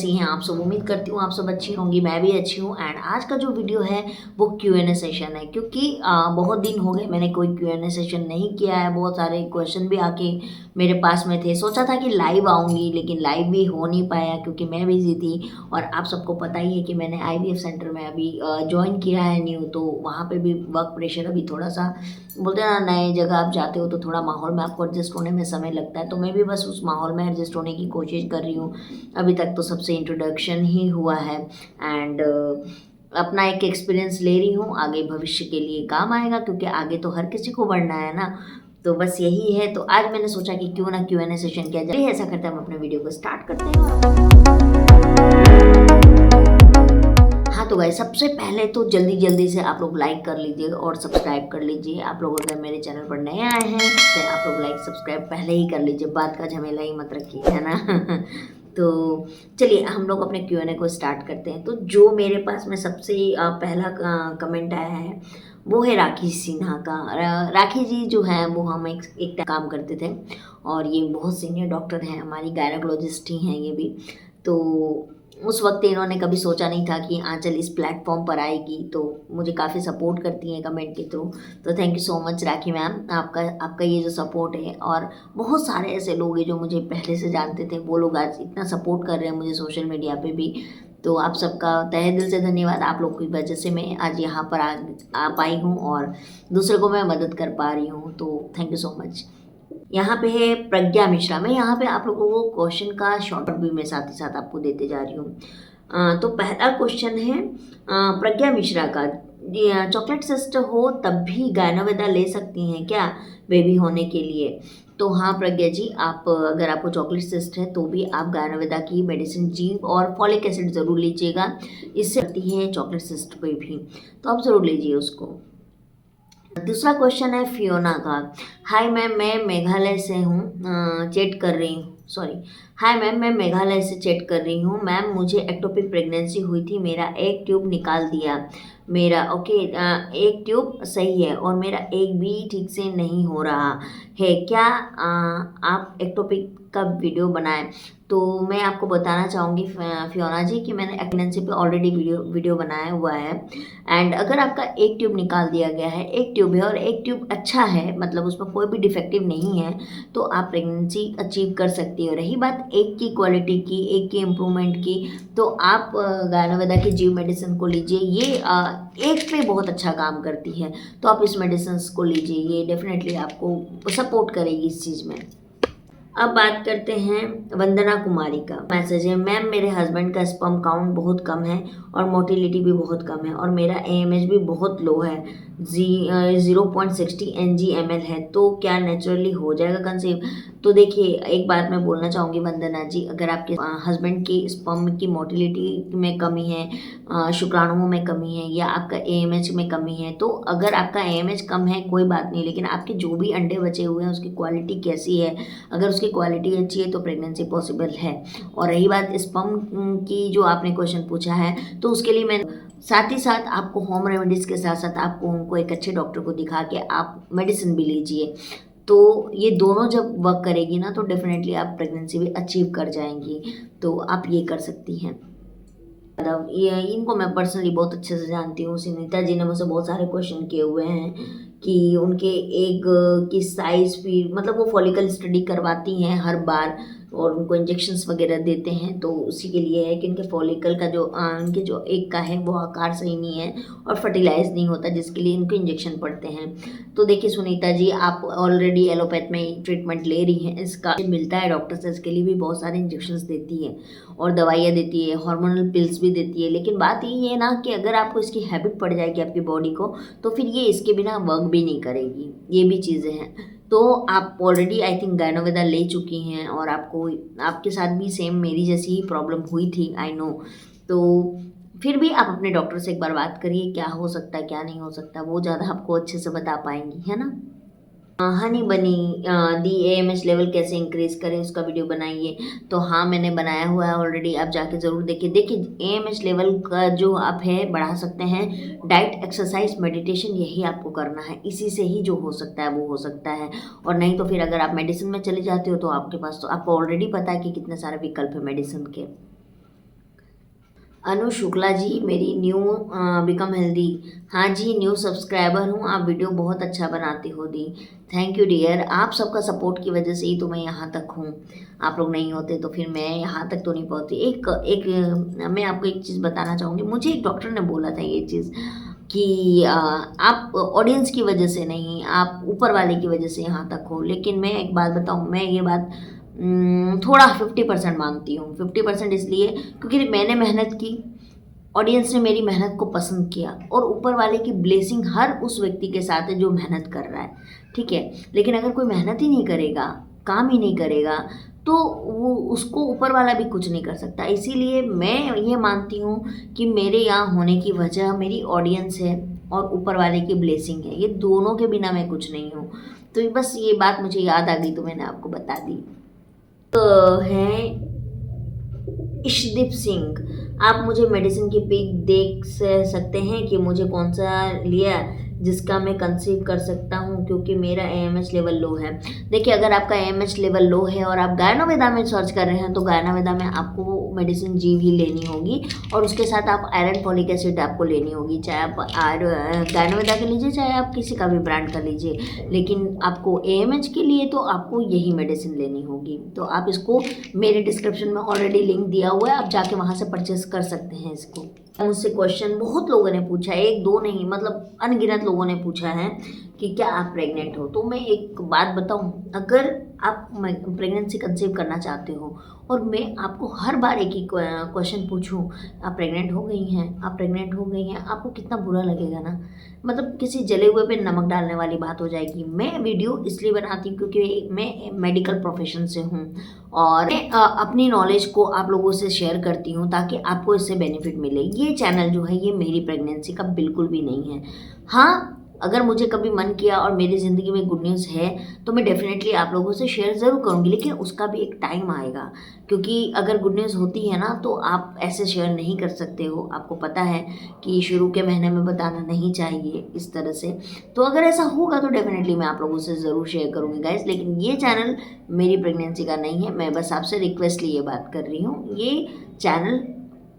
कैसी हैं आप सब। उम्मीद करती हूँ आप सब अच्छी होंगी, मैं भी अच्छी हूँ। एंड आज का जो वीडियो है वो Q&A सेशन है, क्योंकि बहुत दिन हो गए मैंने कोई Q&A सेशन नहीं किया है। बहुत सारे क्वेश्चन भी आके मेरे पास में थे। सोचा था कि लाइव आऊँगी, लेकिन लाइव भी हो नहीं पाया क्योंकि मैं बिजी थी। और आप सबको पता ही है कि मैंने IVF सेंटर में अभी ज्वाइन किया है न्यू, तो वहाँ पे भी वर्क प्रेशर अभी थोड़ा सा, बोलते हैं ना, नए जगह आप जाते हो तो थोड़ा माहौल में आपको एडजस्ट होने में समय लगता है। तो मैं भी बस उस माहौल में एडजस्ट होने की कोशिश कर रही हूँ। अभी तक तो सबसे इंट्रोडक्शन ही हुआ है एंड अपना एक एक्सपीरियंस ले रही हूँ, आगे भविष्य के लिए काम आएगा, क्योंकि आगे तो हर किसी को बढ़ना है ना। तो बस यही है। तो आज मैंने सोचा कि क्यों ना Q&A सेशन किया जाए। ऐसा करते हैं, हम अपने वीडियो को स्टार्ट करते हैं। हाँ तो गाइस, सबसे पहले तो जल्दी से आप लोग लाइक कर लीजिए और सब्सक्राइब कर लीजिए। आप लोग अगर मेरे चैनल पर नए आए हैं तो आप लोग लाइक सब्सक्राइब पहले ही कर लीजिए, बात का झमेला ही मत रखिए, है ना। तो चलिए हम लोग अपने Q&A को स्टार्ट करते हैं। तो जो मेरे पास में सबसे पहला कमेंट आया है वो है राखी सिन्हा का। राखी जी जो है वो हम एक काम करते थे, और ये बहुत सीनियर डॉक्टर हैं, हमारी गायनोकोलॉजिस्ट ही हैं ये भी। तो उस वक्त इन्होंने कभी सोचा नहीं था कि आंचल इस प्लेटफॉर्म पर आएगी, तो मुझे काफ़ी सपोर्ट करती हैं कमेंट के थ्रू। तो thank you so much rakhi ma'am, आपका ये जो सपोर्ट है। और बहुत सारे ऐसे लोग हैं जो मुझे पहले से जानते थे, वो लोग आज इतना सपोर्ट कर रहे हैं मुझे सोशल मीडिया पे भी। तो आप सबका तहे दिल से धन्यवाद। आप लोग की वजह से मैं आज यहाँ पर आ पाई हूँ और दूसरे को मैं मदद कर पा रही हूँ। तो थैंक यू सो मच। यहाँ पे है प्रज्ञा मिश्रा। मैं यहाँ पे आप लोगों को क्वेश्चन का शॉर्ट भी मैं साथ ही साथ आपको देते जा रही हूँ। तो पहला क्वेश्चन है प्रज्ञा मिश्रा का, चॉकलेट सिस्ट हो तब भी गायनोवेदा ले सकती हैं क्या बेबी होने के लिए? तो हाँ प्रज्ञा जी, आप अगर आपको चॉकलेट सिस्ट है तो भी आप गायनोवेदा की मेडिसिन जी और फॉलिक एसिड ज़रूर लीजिएगा। इससे होती है चॉकलेट सिस्ट पे भी, तो आप ज़रूर लीजिए उसको। दूसरा क्वेश्चन है फियोना का। हाय मैम, मैं मेघालय से हूँ, चैट कर रही हूँ, सॉरी। हाय मैम, मैं मेघालय से चैट कर रही हूँ। मैम मुझे एक्टोपिक प्रेगनेंसी हुई थी, मेरा एक ट्यूब निकाल दिया मेरा। ओके, एक ट्यूब सही है और मेरा एक भी ठीक से नहीं हो रहा है, क्या आप एक्टोपिक का वीडियो बनाएं? तो मैं आपको बताना चाहूँगी फियोना जी कि मैंने प्रेगनेंसी पे ऑलरेडी वीडियो बनाया हुआ है। एंड अगर आपका एक ट्यूब निकाल दिया गया है, एक ट्यूब है और एक ट्यूब अच्छा है, मतलब उसमें कोई भी डिफेक्टिव नहीं है, तो आप प्रेगनेंसी अचीव कर सकती हो। रही बात एक की क्वालिटी की, एक की इम्प्रूवमेंट की, तो आप गायनोवेदा की जीव मेडिसिन को लीजिए। ये एक पे बहुत अच्छा काम करती है, तो आप इस मेडिसिन को लीजिए, ये डेफिनेटली आपको सपोर्ट करेगी इस चीज़ में। अब बात करते हैं वंदना कुमारी का। मैसेज है, मैम मेरे हस्बैंड का स्पर्म काउंट बहुत कम है और मोटिलिटी भी बहुत कम है और मेरा AMH भी बहुत लो है, 0.60 NG/mL है, तो क्या नेचुरली हो जाएगा कंसीव? तो देखिए, एक बात मैं बोलना चाहूँगी वंदना जी, अगर आपके हस्बैंड की स्पर्म की मोटिलिटी में कमी है, शुक्राणुओं में कमी है, या आपका AMH में कमी है, तो अगर आपका AMH कम है कोई बात नहीं, लेकिन आपके जो भी अंडे बचे हुए हैं उसकी क्वालिटी कैसी है, अगर उसकी क्वालिटी अच्छी है तो प्रेगनेंसी पॉसिबल है। और रही बात स्पर्म की, जो आपने क्वेश्चन पूछा है, तो उसके लिए मैं साथ ही साथ आपको होम रेमेडीज़ के साथ साथ आपको उनको एक अच्छे डॉक्टर को दिखा के आप मेडिसिन भी लीजिए। तो ये दोनों जब वर्क करेगी ना, तो डेफिनेटली आप प्रेगनेंसी भी अचीव कर जाएंगी। तो आप ये कर सकती हैं। मतलब ये इनको मैं पर्सनली बहुत अच्छे से जानती हूँ। सुनीता जी ने मुझसे बहुत सारे क्वेश्चन किए हुए हैं कि उनके एग की साइज़ भी, मतलब वो फॉलिकल स्टडी करवाती हैं हर बार और उनको इंजेक्शंस वगैरह देते हैं, तो उसी के लिए है कि उनके फॉलिकल का जो उनके जो एग का है वो आकार सही नहीं है और फर्टिलाइज नहीं होता, जिसके लिए इनको इंजेक्शन पड़ते हैं। तो देखिए सुनीता जी, आप ऑलरेडी एलोपैथ में ट्रीटमेंट ले रही हैं, इसका मिलता है डॉक्टर से, इसके लिए भी बहुत सारे इंजेक्शंस देती है और दवाइयाँ देती है, हार्मोनल पिल्स भी देती है। लेकिन बात ये है ना कि अगर आपको इसकी हैबिट पड़ जाएगी आपकी बॉडी को, तो फिर ये इसके बिना वर्क भी नहीं करेगी, ये भी चीज़ें हैं। तो आप ऑलरेडी आई थिंक गायनोवेदा ले चुकी हैं और आपको, आपके साथ भी सेम मेरी जैसी ही प्रॉब्लम हुई थी, आई नो। तो फिर भी आप अपने डॉक्टर से एक बार बात करिए, क्या हो सकता है क्या नहीं हो सकता, वो ज़्यादा आपको अच्छे से बता पाएंगी, है ना। हनी बनी दी AMH लेवल कैसे इंक्रीज करें, उसका वीडियो बनाइए। तो हाँ, मैंने बनाया हुआ है ऑलरेडी, आप जाके ज़रूर देखिए। AMH लेवल का जो आप है बढ़ा सकते हैं, डाइट, एक्सरसाइज, मेडिटेशन, यही आपको करना है, इसी से ही जो हो सकता है वो हो सकता है। और नहीं तो फिर अगर आप मेडिसिन में चले जाते हो तो आपके पास, तो आपको ऑलरेडी पता है कि कितने सारे विकल्प है मेडिसिन के। अनु शुक्ला जी, मेरी न्यू बिकम हेल्दी। हाँ जी, न्यू सब्सक्राइबर हूँ। आप वीडियो बहुत अच्छा बनाती हो दी। Thank you dear. आप सबका सपोर्ट की वजह से ही तो मैं यहाँ तक हूँ। आप लोग नहीं होते तो फिर मैं यहाँ तक तो नहीं पहुँचती। एक एक मैं आपको एक चीज़ बताना चाहूँगी। मुझे एक डॉक्टर ने बोला था ये चीज़ कि आप ऑडियंस की वजह से नहीं, आप ऊपर वाले की वजह से यहाँ तक हो। लेकिन मैं एक बात बताऊँ, मैं ये बात थोड़ा 50% मानती हूँ। 50% इसलिए क्योंकि मैंने मेहनत की, ऑडियंस ने मेरी मेहनत को पसंद किया, और ऊपर वाले की ब्लेसिंग हर उस व्यक्ति के साथ है जो मेहनत कर रहा है, ठीक है। लेकिन अगर कोई मेहनत ही नहीं करेगा, काम ही नहीं करेगा, तो वो उसको ऊपर वाला भी कुछ नहीं कर सकता। इसीलिए मैं ये मानती हूँ कि मेरे यहाँ होने की वजह मेरी ऑडियंस है और ऊपर वाले की ब्लेसिंग है। ये दोनों के बिना मैं कुछ नहीं हूँ। तो बस ये बात मुझे याद आ गई तो मैंने आपको बता दी। हैं इशदीप सिंह, आप मुझे मेडिसिन की पिक देख सकते हैं कि मुझे कौन सा लिया जिसका मैं कंसीव कर सकता हूँ, क्योंकि मेरा AMH लेवल लो है। देखिए, अगर आपका AMH लेवल लो है और आप गायनोवेदा में सर्च कर रहे हैं तो गायनोवेदा में आपको मेडिसिन जी भी लेनी होगी, और उसके साथ आप आयरन फॉलिक एसिड आपको लेनी होगी। चाहे आप गायनोवेदा के लीजिए, चाहे आप किसी का भी ब्रांड का लीजिए, लेकिन आपको AMH के लिए तो आपको यही मेडिसिन लेनी होगी। तो आप इसको, मेरे डिस्क्रिप्शन में ऑलरेडी लिंक दिया हुआ है, आप जाके वहाँ से परचेस कर सकते हैं इसको। मुझसे क्वेश्चन बहुत लोगों ने पूछा है, एक दो नहीं, मतलब अनगिनत लोगों ने पूछा है कि क्या आप प्रेग्नेंट हो। तो मैं एक बात बताऊं, अगर आप प्रेगनेंसी कंसीव करना चाहते हो और मैं आपको हर बार एक ही क्वेश्चन पूछूं, आप प्रेग्नेंट हो गई हैं, आप प्रेग्नेंट हो गई हैं, आपको कितना बुरा लगेगा ना। मतलब किसी जले हुए पे नमक डालने वाली बात हो जाएगी। मैं वीडियो इसलिए बनाती हूँ क्योंकि मैं मेडिकल प्रोफेशन से हूँ, और मैं अपनी नॉलेज को आप लोगों से शेयर करती हूँ ताकि आपको इससे बेनिफिट मिले। ये चैनल जो है ये मेरी प्रेगनेंसी का बिल्कुल भी नहीं है। हाँ, अगर मुझे कभी मन किया और मेरी ज़िंदगी में गुड न्यूज़ है तो मैं डेफिनेटली आप लोगों से शेयर ज़रूर करूँगी, लेकिन उसका भी एक टाइम आएगा। क्योंकि अगर गुड न्यूज़ होती है ना तो आप ऐसे शेयर नहीं कर सकते हो। आपको पता है कि शुरू के महीने में बताना नहीं चाहिए इस तरह से। तो अगर ऐसा होगा तो डेफिनेटली मैं आप लोगों से ज़रूर शेयर करूँगी गाइस। लेकिन ये चैनल मेरी प्रेगनेंसी का नहीं है। मैं बस आपसे रिक्वेस्टली ये बात कर रही हूँ। ये चैनल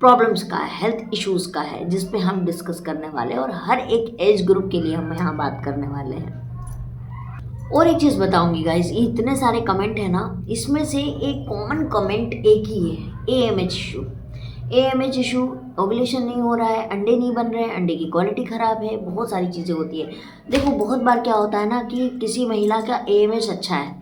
प्रॉब्लम्स का, हेल्थ इश्यूज़ का है, जिस पे हम डिस्कस करने वाले हैं, और हर एक एज ग्रुप के लिए हम यहाँ बात करने वाले हैं। और एक चीज़ बताऊंगी गाइस, ये इतने सारे कमेंट है ना, इसमें से एक कॉमन कमेंट एक ही है, AMH issue. AMH issue, ovulation नहीं हो रहा है, अंडे नहीं बन रहे हैं, अंडे की क्वालिटी ख़राब है, बहुत सारी चीज़ें होती है। देखो, बहुत बार क्या होता है ना कि किसी महिला का AMH अच्छा है,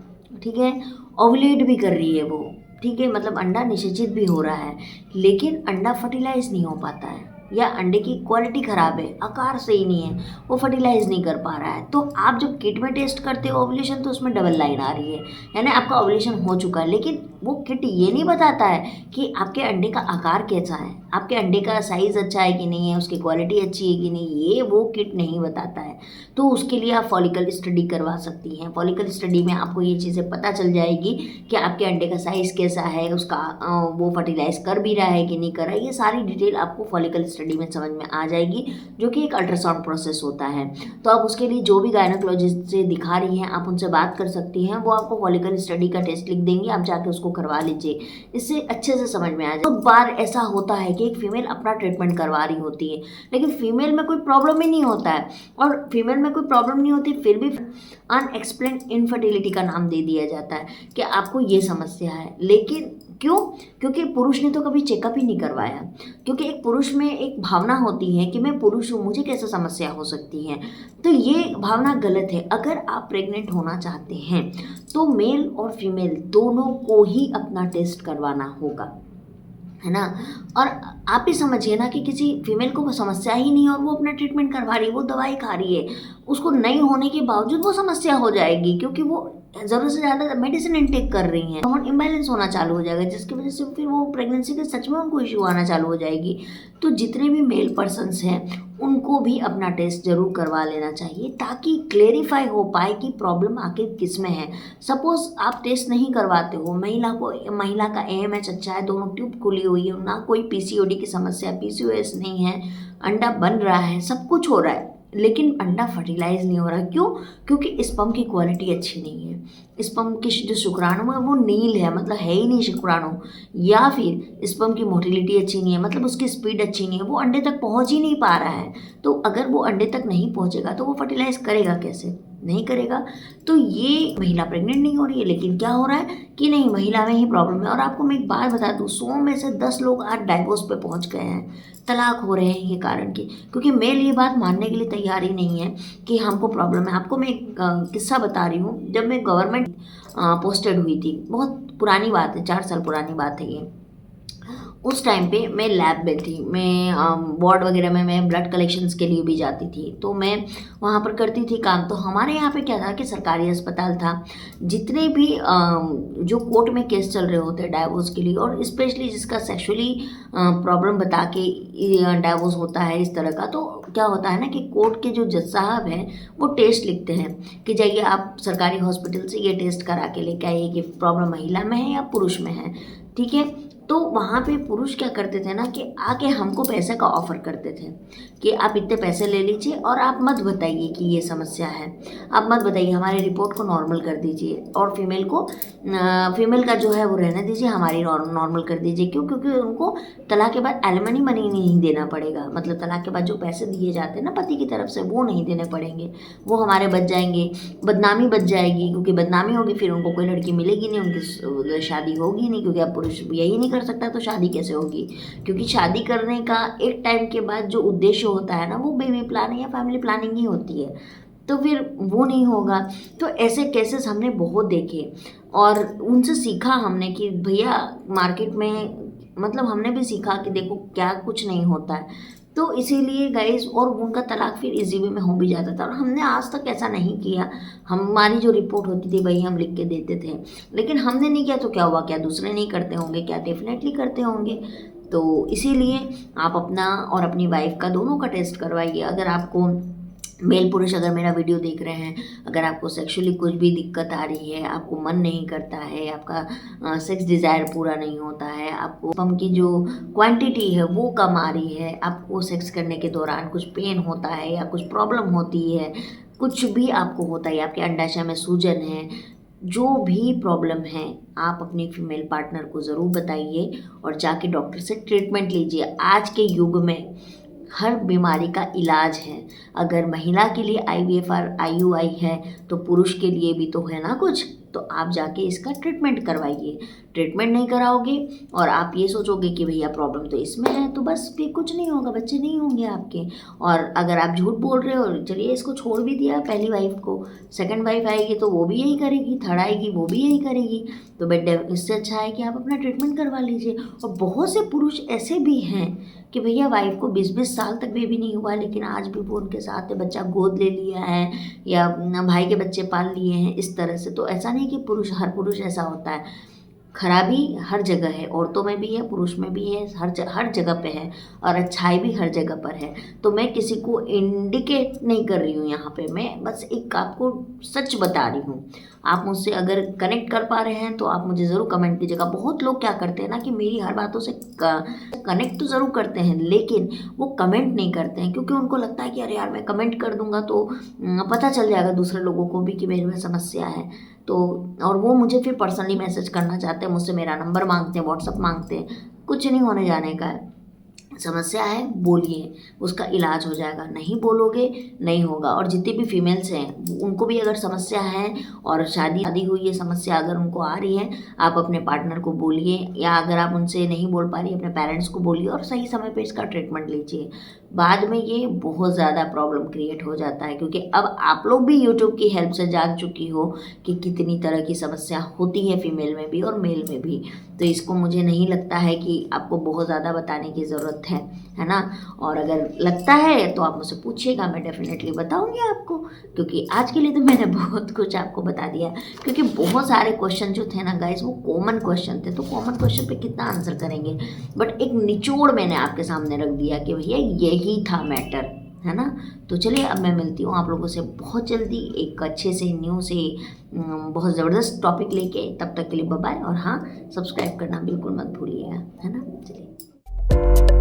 ठीक है, ओवुलेट भी कर रही है वो, ठीक है, मतलब अंडा निषेचित भी हो रहा है, लेकिन अंडा फर्टिलाइज नहीं हो पाता है, या अंडे की क्वालिटी ख़राब है, आकार सही नहीं है, वो फर्टिलाइज नहीं कर पा रहा है। तो आप जब किट में टेस्ट करते हो ओवुलेशन तो उसमें डबल लाइन आ रही है, यानी आपका ओवुलेशन हो चुका है, लेकिन वो किट ये नहीं बताता है कि आपके अंडे का आकार कैसा है, आपके अंडे का साइज़ अच्छा है कि नहीं है, उसकी क्वालिटी अच्छी है कि नहीं, ये वो किट नहीं बताता है। तो उसके लिए आप फॉलिकल स्टडी करवा सकती हैं। फॉलिकल स्टडी में आपको ये चीज़ें पता चल जाएगी कि आपके अंडे का साइज़ कैसा है, उसका वो फर्टिलाइज कर भी रहा है कि नहीं कर रहा है। ये सारी डिटेल आपको फॉलिकल स्टडी में समझ में आ जाएगी, जो कि एक अल्ट्रासाउंड प्रोसेस होता है। तो आप उसके लिए जो भी गायनोकोलॉजिस्ट से दिखा रही हैं, आप उनसे बात कर सकती हैं, वो आपको फॉलिकल स्टडी का टेस्ट लिख देंगे, आप जाके उसको करवा लीजिए, इससे अच्छे से समझ में आ जाए। बहुत बार ऐसा होता है कि एक फीमेल अपना ट्रीटमेंट करवा रही होती है, लेकिन फीमेल में कोई प्रॉब्लम ही नहीं होता है, और फीमेल में कोई प्रॉब्लम नहीं होती, फिर भी अनएक्सप्लेन्ड इनफर्टिलिटी का नाम दे दिया जाता है कि आपको ये समस्या है। लेकिन क्यों? क्योंकि पुरुष ने तो कभी चेकअप ही नहीं करवाया। क्योंकि एक पुरुष में एक भावना होती है कि मैं पुरुष हूँ, मुझे कैसे समस्या हो सकती है। तो ये भावना गलत है। अगर आप प्रेग्नेंट होना चाहते हैं तो मेल और फीमेल दोनों को ही अपना टेस्ट करवाना होगा, है ना। और आप ही समझिए ना कि किसी फीमेल को वो समस्या ही नहीं है और वो अपना ट्रीटमेंट करवा रही है, वो दवाई खा रही है, उसको नहीं होने के बावजूद वो समस्या हो जाएगी, क्योंकि वो ज़रूरत से ज़्यादा मेडिसिन इनटेक कर रही हैं, हार्मोन इम्बैलेंस होना चालू हो जाएगा, जिसकी वजह से फिर वो प्रेगनेंसी के सच में उनको इशू आना चालू हो जाएगी। तो जितने भी मेल पर्सन्स हैं उनको भी अपना टेस्ट जरूर करवा लेना चाहिए, ताकि क्लेरिफाई हो पाए कि प्रॉब्लम आखिर किस में है। सपोज आप टेस्ट नहीं करवाते हो, महिला का AMH अच्छा है, दोनों ट्यूब खुली हुई है, ना कोई PCOD की समस्या, PCOS नहीं है, अंडा बन रहा है, सब कुछ हो रहा है, लेकिन अंडा फर्टिलाइज नहीं हो रहा। क्यों? क्योंकि स्पर्म की क्वालिटी अच्छी नहीं है। स्पर्म की जो शुक्राणु है वो नील है, मतलब है ही नहीं शुक्राणु, या फिर स्पर्म की मोटिलिटी अच्छी नहीं है, मतलब उसकी स्पीड अच्छी नहीं है, वो अंडे तक पहुंच ही नहीं पा रहा है। तो अगर वो अंडे तक नहीं पहुंचेगा तो वो फर्टिलाइज करेगा कैसे? नहीं करेगा। तो ये महिला प्रेग्नेंट नहीं हो रही है, लेकिन क्या हो रहा है कि नहीं, महिला में ही प्रॉब्लम है। और आपको मैं एक बात बता दूँ, 100 में से 10 लोग आज डाइवोर्स पे पहुंच गए हैं, तलाक हो रहे हैं ये कारण की, क्योंकि मेल ये बात मानने के लिए तैयार ही नहीं है कि हमको प्रॉब्लम है। आपको मैं एक किस्सा बता रही हूँ। जब मैं गवर्नमेंट पोस्टेड हुई थी, बहुत पुरानी बात है, 4 साल पुरानी बात है ये। उस टाइम पे मैं लैब में थी, मैं वार्ड वगैरह में मैं ब्लड कलेक्शंस के लिए भी जाती थी, तो मैं वहाँ पर करती थी काम। तो हमारे यहाँ पे क्या था कि सरकारी अस्पताल था, जितने भी जो कोर्ट में केस चल रहे होते हैं डाइवोर्स के लिए, और स्पेशली जिसका सेक्सुअली प्रॉब्लम बता के डाइवोर्स होता है इस तरह का, तो क्या होता है ना कि कोर्ट के जो जज साहब हैं वो टेस्ट लिखते हैं कि जाइए आप सरकारी हॉस्पिटल से ये टेस्ट करा के लेके आइए कि प्रॉब्लम महिला में है या पुरुष में है। ठीक है। तो वहाँ पे पुरुष क्या करते थे ना कि आके हमको पैसे का ऑफ़र करते थे कि आप इतने पैसे ले लीजिए और आप मत बताइए कि ये समस्या है, आप मत बताइए, हमारी रिपोर्ट को नॉर्मल कर दीजिए, और फीमेल का जो है वो रहने दीजिए, हमारी नॉर्मल कर दीजिए। क्यों? क्योंकि उनको तलाक के बाद एलिमनी मनी नहीं देना पड़ेगा, मतलब तलाक के बाद जो पैसे दिए जाते हैं ना पति की तरफ से, वो नहीं देने पड़ेंगे, वो हमारे बच जाएंगे, बदनामी बच जाएगी, क्योंकि बदनामी होगी फिर उनको कोई लड़की मिलेगी नहीं, उनकी शादी होगी नहीं, क्योंकि अब पुरुष यही नहीं कर सकता तो शादी कैसे होगी? क्योंकि शादी करने का एक टाइम के बाद जो उद्देश्य होता है ना वो बेबी प्लानिंग या फैमिली प्लानिंग ही होती है, तो फिर वो नहीं होगा। तो ऐसे केसेस हमने बहुत देखे और उनसे सीखा हमने कि भैया मार्केट में, मतलब हमने भी सीखा कि देखो क्या कुछ नहीं होता है। तो इसीलिए गाइस, और उनका तलाक फिर इजी वे में हो भी जाता था, और हमने आज तक ऐसा नहीं किया। हमारी जो रिपोर्ट होती थी वही हम लिख के देते थे, लेकिन हमने नहीं किया तो क्या हुआ? क्या दूसरे नहीं करते होंगे? क्या डेफिनेटली करते होंगे। तो इसीलिए आप अपना और अपनी वाइफ का दोनों का टेस्ट करवाइए। अगर आपको मेल पुरुष अगर मेरा वीडियो देख रहे हैं, अगर आपको सेक्सुअली कुछ भी दिक्कत आ रही है, आपको मन नहीं करता है, आपका सेक्स डिज़ायर पूरा नहीं होता है, आपको स्पर्म की जो क्वांटिटी है वो कम आ रही है, आपको सेक्स करने के दौरान कुछ पेन होता है या कुछ प्रॉब्लम होती है, कुछ भी आपको होता है, आपके अंडाशय में सूजन है, जो भी प्रॉब्लम है, आप अपने फीमेल पार्टनर को ज़रूर बताइए और जाके डॉक्टर से ट्रीटमेंट लीजिए। आज के युग में हर बीमारी का इलाज है। अगर महिला के लिए IVF और IUI है तो पुरुष के लिए भी तो है ना कुछ। तो आप जाके इसका ट्रीटमेंट करवाइए। ट्रीटमेंट नहीं कराओगे और आप ये सोचोगे कि भैया प्रॉब्लम तो इसमें है, तो बस फिर कुछ नहीं होगा, बच्चे नहीं होंगे आपके। और अगर आप झूठ बोल रहे हो, चलिए इसको छोड़ भी दिया पहली वाइफ को, सेकंड वाइफ आएगी तो वो भी यही करेगी, थर्ड आएगी वो भी यही करेगी, तो बेटा इससे अच्छा है कि आप अपना ट्रीटमेंट करवा लीजिए। और बहुत से पुरुष ऐसे भी हैं कि भैया वाइफ को 20-20 साल तक बेबी नहीं हुआ, लेकिन आज भी वो उनके साथ है, बच्चा गोद ले लिया है या भाई के बच्चे पाल लिए हैं इस तरह से। तो ऐसा नहीं कि हर पुरुष ऐसा होता है। खराबी हर जगह है, औरतों में भी है, पुरुष में भी है, हर जगह पे है, और अच्छाई भी हर जगह पर है। तो मैं किसी को इंडिकेट नहीं कर रही हूँ यहाँ पे, मैं बस एक आपको सच बता रही हूँ। आप मुझसे अगर कनेक्ट कर पा रहे हैं तो आप मुझे ज़रूर कमेंट कीजिएगा। बहुत लोग क्या करते हैं ना कि मेरी हर बातों से कनेक्ट तो ज़रूर करते हैं, लेकिन वो कमेंट नहीं करते हैं, क्योंकि उनको लगता है कि अरे यार मैं कमेंट कर दूंगा तो पता चल जाएगा दूसरे लोगों को भी कि मेरे में समस्या है। तो और वो मुझे फिर पर्सनली मैसेज करना चाहते हैं, मुझसे मेरा नंबर मांगते हैं, व्हाट्सअप मांगते हैं। कुछ नहीं होने जाने का है। समस्या है बोलिए, उसका इलाज हो जाएगा। नहीं बोलोगे नहीं होगा। और जितनी भी फीमेल्स हैं उनको भी अगर समस्या है और शादी हुई है, समस्या अगर उनको आ रही है, आप अपने पार्टनर को बोलिए, या अगर आप उनसे नहीं बोल पा रही अपने पेरेंट्स को बोलिए, और सही समय पे इसका ट्रीटमेंट लीजिए। बाद में ये बहुत ज़्यादा प्रॉब्लम क्रिएट हो जाता है, क्योंकि अब आप लोग भी यूट्यूब की हेल्प से जान चुकी हो कि कितनी तरह की समस्या होती है फीमेल में भी और मेल में भी। तो इसको मुझे नहीं लगता है कि आपको बहुत ज़्यादा बताने की ज़रूरत है ना। और अगर लगता है तो आप मुझसे पूछिएगा, मैं डेफिनेटली बताऊंगी आपको, क्योंकि आज के लिए तो मैंने बहुत कुछ आपको बता दिया। क्योंकि बहुत सारे क्वेश्चन जो थे ना गाइस वो कॉमन क्वेश्चन थे, तो कॉमन क्वेश्चन पे कितना आंसर करेंगे, बट एक निचोड़ मैंने आपके सामने रख दिया कि भैया यही था मैटर, है ना। तो चलिए अब मैं मिलती हूँ आप लोगों से बहुत जल्दी एक अच्छे से न्यू से बहुत ज़बरदस्त टॉपिक लेके। तब तक के लिए बाय बाय, और हाँ सब्सक्राइब करना बिल्कुल मत भूलिएगा, है ना। चलिए।